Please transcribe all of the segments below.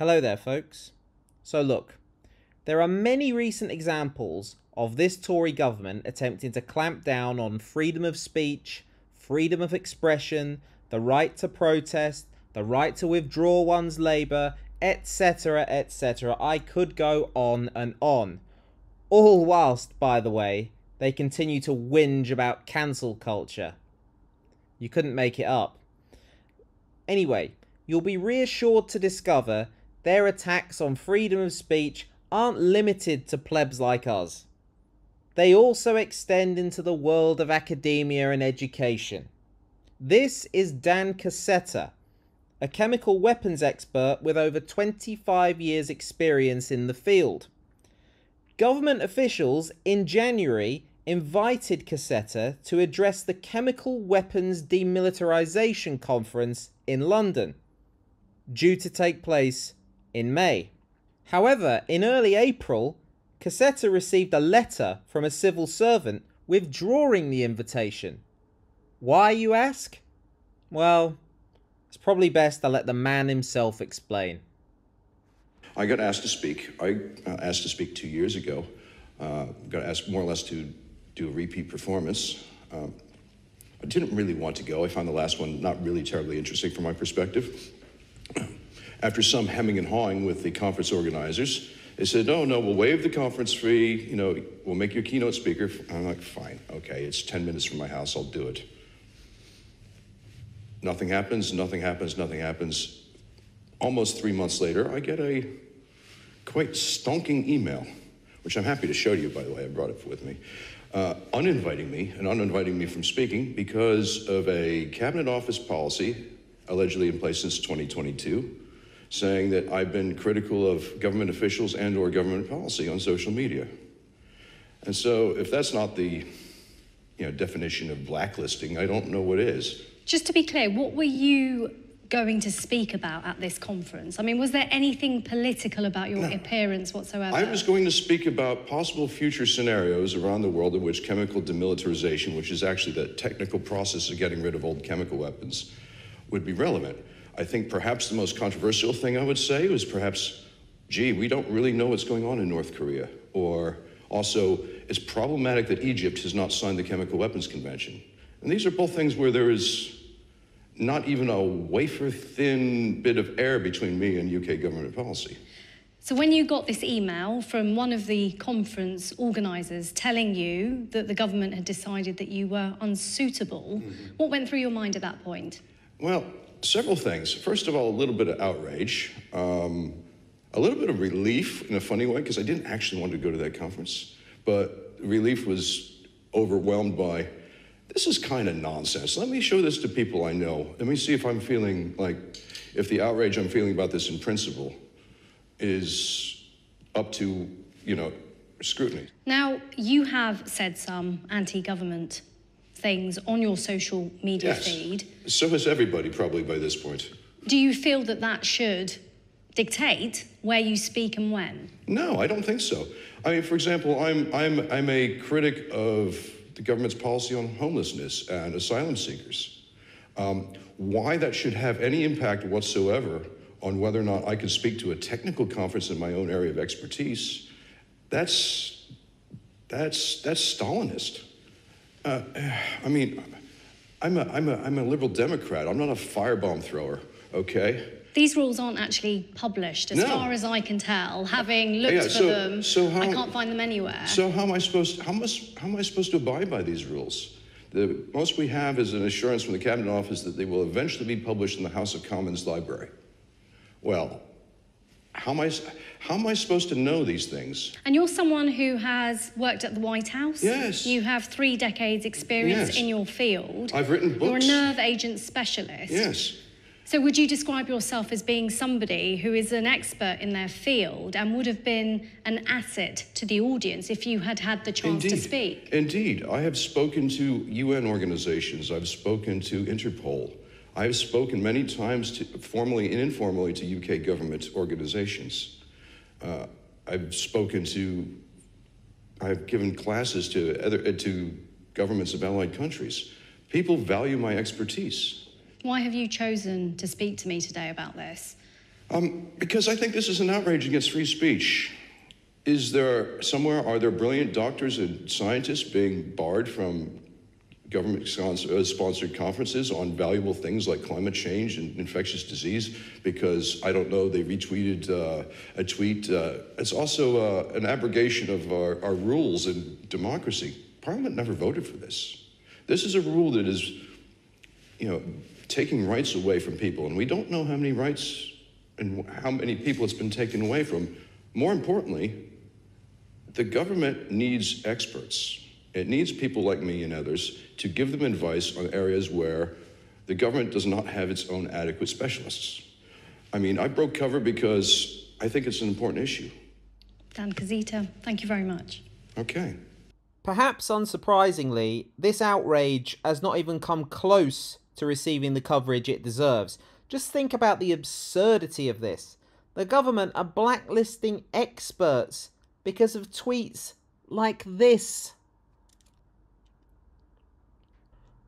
Hello there, folks. So look, there are many recent examples of this Tory government attempting to clamp down on freedom of speech, freedom of expression, the right to protest, the right to withdraw one's labour, etc, etc. I could go on and on. All whilst, by the way, they continue to whinge about cancel culture. You couldn't make it up. Anyway, you'll be reassured to discover their attacks on freedom of speech aren't limited to plebs like us. They also extend into the world of academia and education. This is Dan Koszeta, a chemical weapons expert with over 25 years' experience in the field. Government officials in January invited Koszeta to address the Chemical Weapons Demilitarization Conference in London, due to take place in May. However, in early April, Koszeta received a letter from a civil servant withdrawing the invitation. Why, you ask? Well, it's probably best I let the man himself explain. I got asked to speak. I asked to speak 2 years ago. Got asked more or less to do a repeat performance. I didn't really want to go. I found the last one not really terribly interesting from my perspective. After some hemming and hawing with the conference organizers, they said, no, we'll waive the conference fee, we'll make you a keynote speaker. I'm like, fine, okay, it's 10 minutes from my house, I'll do it. Nothing happens, nothing happens, nothing happens. Almost 3 months later, I get a quite stonking email, which I'm happy to show to you, by the way, I brought it with me, uninviting me from speaking because of a cabinet office policy allegedly in place since 2022, saying that I've been critical of government officials and or government policy on social media. And so if that's not the definition of blacklisting, I don't know what is. Just to be clear, what were you going to speak about at this conference? I mean, was there anything political about your appearance whatsoever? I was going to speak about possible future scenarios around the world in which chemical demilitarization, which is actually the technical process of getting rid of old chemical weapons, would be relevant. I think perhaps the most controversial thing I would say was perhaps, gee, we don't really know what's going on in North Korea. Or also, it's problematic that Egypt has not signed the Chemical Weapons Convention. And these are both things where there is not even a wafer-thin bit of air between me and UK government policy. So when you got this email from one of the conference organisers telling you that the government had decided that you were unsuitable, what went through your mind at that point? Well, several things. First of all, a little bit of outrage, a little bit of relief in a funny way, because I didn't actually want to go to that conference, but relief was overwhelmed by, this is kind of nonsense. Let me show this to people I know. Let me see if I'm feeling like, if the outrage I'm feeling about this in principle is up to, scrutiny. Now, you have said some anti-government things on your social media feed. So has everybody probably by this point. Do you feel that that should dictate where you speak and when? No, I don't think so. I mean, for example, I'm a critic of the government's policy on homelessness and asylum seekers. Why that should have any impact whatsoever on whether or not I could speak to a technical conference in my own area of expertise, that's Stalinist. I mean, I'm a liberal Democrat. I'm not a firebomb thrower, okay? These rules aren't actually published, as far as I can tell. Having looked for them, I can't find them anywhere. So how am I supposed to abide by these rules? The most we have is an assurance from the Cabinet Office that they will eventually be published in the House of Commons library. Well, how am I supposed to know these things? And you're someone who has worked at the White House. Yes. You have 3 decades experience in your field. I've written books. You're a nerve agent specialist. Yes. So would you describe yourself as being somebody who is an expert in their field and would have been an asset to the audience if you had had the chance to speak? Indeed. I have spoken to UN organizations. I've spoken to Interpol. I've spoken many times, formally and informally, to UK government organizations. I've given classes to governments of allied countries. People value my expertise. Why have you chosen to speak to me today about this? Because I think this is an outrage against free speech. Are there brilliant doctors and scientists being barred from government-sponsored conferences on valuable things like climate change and infectious disease because, I don't know, they retweeted a tweet? It's also an abrogation of our rules in democracy. Parliament never voted for this. This is a rule that is, taking rights away from people, and we don't know how many rights and how many people it's been taken away from. More importantly, the government needs experts. It needs people like me and others to give them advice on areas where the government does not have its own adequate specialists. I mean, I broke cover because I think it's an important issue. Dan Koszeta, thank you very much. Okay. Perhaps unsurprisingly, this outrage has not even come close to receiving the coverage it deserves. Just think about the absurdity of this. The government are blacklisting experts because of tweets like this.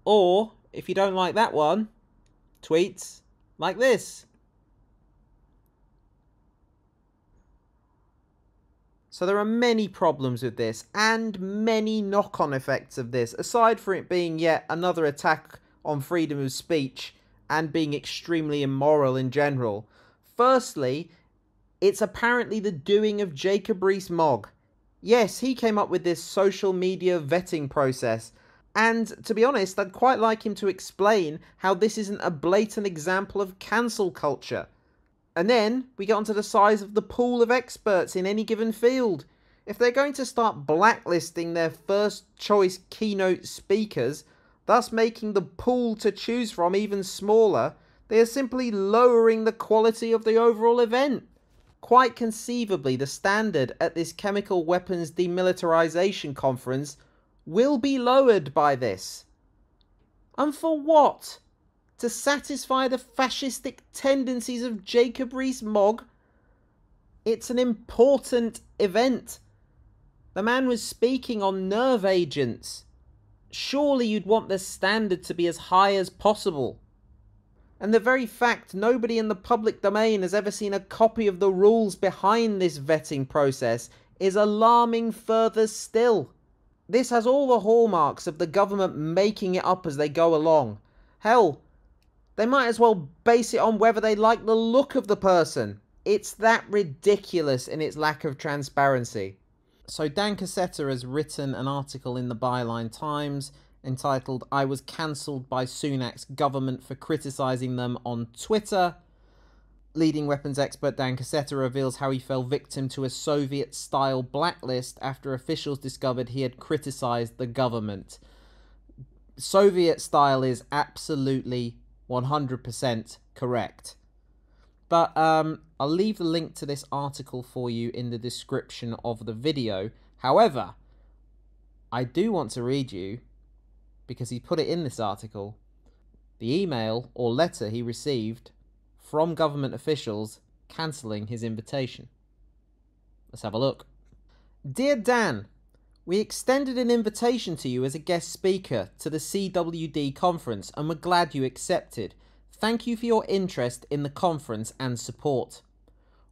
Or, if you don't like that one, tweets like this. So there are many problems with this and many knock-on effects of this, aside from it being yet another attack on freedom of speech and being extremely immoral in general. Firstly, it's apparently the doing of Jacob Rees-Mogg. Yes, he came up with this social media vetting process. And to be honest, I'd quite like him to explain how this isn't a blatant example of cancel culture. And then we get onto the size of the pool of experts in any given field. If they're going to start blacklisting their first choice keynote speakers, thus making the pool to choose from even smaller, they are simply lowering the quality of the overall event. Quite conceivably, the standard at this chemical weapons demilitarization conference will be lowered by this. And for what? To satisfy the fascistic tendencies of Jacob Rees-Mogg? It's an important event. The man was speaking on nerve agents. Surely you'd want the standard to be as high as possible. And the very fact nobody in the public domain has ever seen a copy of the rules behind this vetting process is alarming further still. This has all the hallmarks of the government making it up as they go along. Hell, they might as well base it on whether they like the look of the person. It's that ridiculous in its lack of transparency. So Dan Koszeta has written an article in the Byline Times entitled "I was cancelled by Sunak's government for criticising them on Twitter." Leading weapons expert Dan Koszeta reveals how he fell victim to a Soviet-style blacklist after officials discovered he had criticised the government. Soviet style is absolutely 100% correct. But I'll leave the link to this article for you in the description of the video. However, I do want to read you, because he put it in this article, the email or letter he received from government officials cancelling his invitation. Let's have a look. Dear Dan, we extended an invitation to you as a guest speaker to the CWD conference and we're glad you accepted. Thank you for your interest in the conference and support.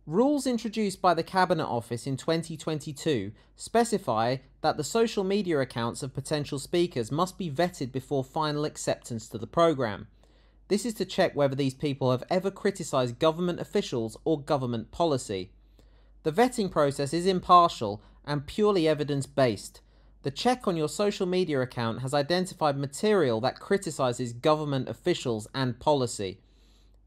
Rules introduced by the Cabinet Office in 2022 specify that the social media accounts of potential speakers must be vetted before final acceptance to the programme. This is to check whether these people have ever criticised government officials or government policy. The vetting process is impartial and purely evidence-based. The check on your social media account has identified material that criticises government officials and policy.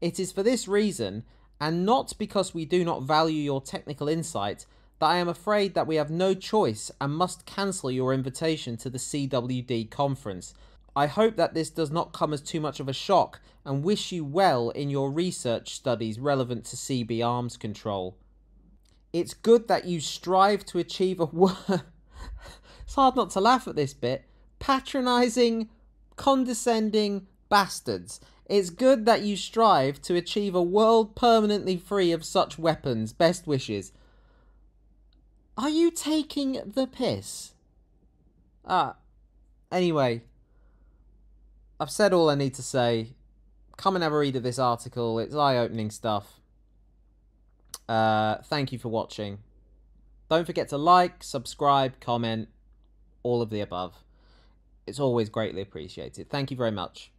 It is for this reason, and not because we do not value your technical insight, that I am afraid that we have no choice and must cancel your invitation to the CWD conference. I hope that this does not come as too much of a shock and wish you well in your research studies relevant to CB arms control. It's good that you strive to achieve a it's hard not to laugh at this bit. Patronising, condescending bastards. It's good that you strive to achieve a world permanently free of such weapons. Best wishes. Are you taking the piss? Anyway, I've said all I need to say. Come and have a read of this article. It's eye-opening stuff. Thank you for watching. Don't forget to like, subscribe, comment, all of the above. It's always greatly appreciated. Thank you very much.